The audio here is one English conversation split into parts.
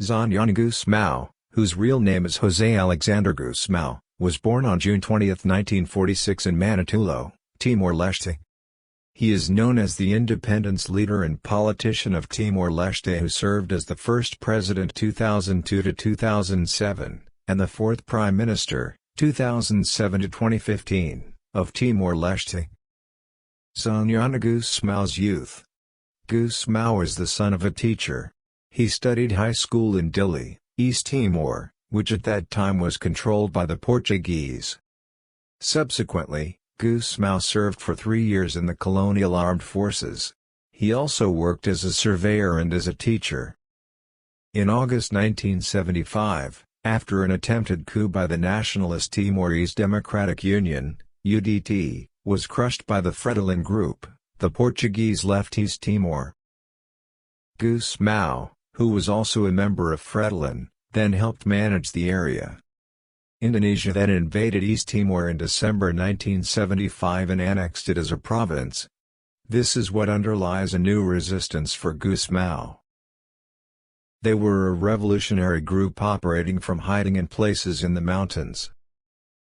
Xanana Gusmão, whose real name is José Alexander Gusmão, was born on June 20, 1946 in Manitulo, Timor-Leste. He is known as the independence leader and politician of Timor-Leste who served as the first president 2002 to 2007, and the fourth prime minister, 2007 to 2015, of Timor-Leste. Xanana Gusmão's youth. Gusmão is the son of a teacher. He studied high school in Dili, East Timor, which at that time was controlled by the Portuguese. Subsequently, Gusmão served for 3 years in the colonial armed forces. He also worked as a surveyor and as a teacher. In August 1975, after an attempted coup by the nationalist Timorese Democratic Union, UDT, was crushed by the Fretilin group, the Portuguese left East Timor. Gusmão, who was also a member of Fretilin, then helped manage the area. Indonesia then invaded East Timor in December 1975 and annexed it as a province. This is what underlies a new resistance for Gusmão. They were a revolutionary group operating from hiding places in the mountains.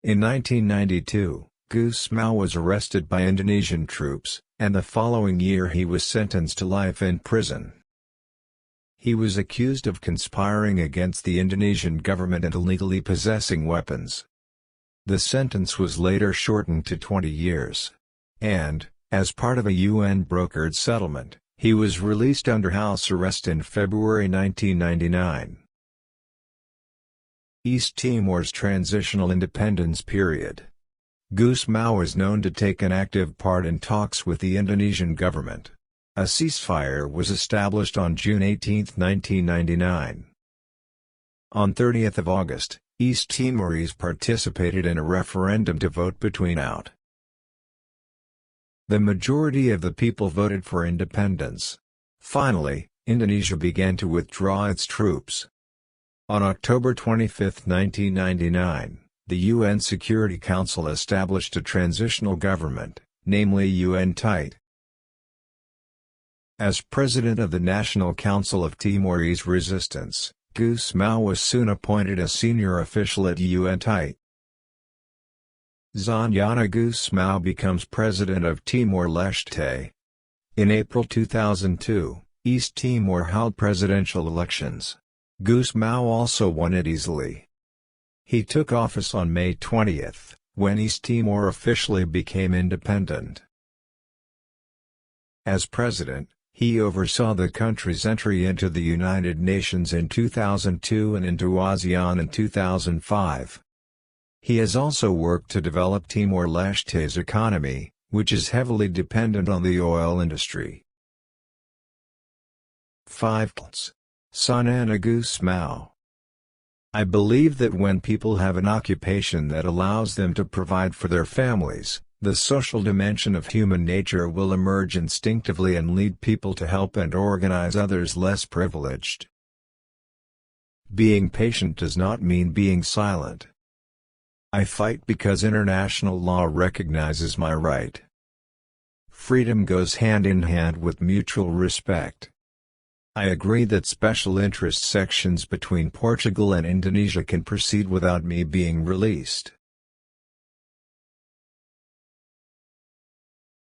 In 1992, Gusmão was arrested by Indonesian troops, and the following year he was sentenced to life in prison. He was accused of conspiring against the Indonesian government and illegally possessing weapons. The sentence was later shortened to 20 years. And, as part of a UN-brokered settlement, he was released under house arrest in February 1999. East Timor's transitional independence period. Gusmão is known to take an active part in talks with the Indonesian government. A ceasefire was established on June 18, 1999. On 30 August, East Timorese participated in a referendum to vote between out. The majority of the people voted for independence. Finally, Indonesia began to withdraw its troops. On October 25, 1999, the UN Security Council established a transitional government, namely UNTITE. As president of the National Council of Timorese Resistance, Gusmão was soon appointed as senior official at UNTITE. Xanana Gusmão becomes president of Timor-Leste. In April 2002, East Timor held presidential elections. Gusmão also won it easily. He took office on May 20, when East Timor officially became independent. As president, he oversaw the country's entry into the United Nations in 2002 and into ASEAN in 2005. He has also worked to develop Timor-Leste's economy, which is heavily dependent on the oil industry. 5. Xanana Gusmão. I believe that when people have an occupation that allows them to provide for their families, the social dimension of human nature will emerge instinctively and lead people to help and organize others less privileged. Being patient does not mean being silent. I fight because international law recognizes my right. Freedom goes hand in hand with mutual respect. I agree that special interest sections between Portugal and Indonesia can proceed without me being released.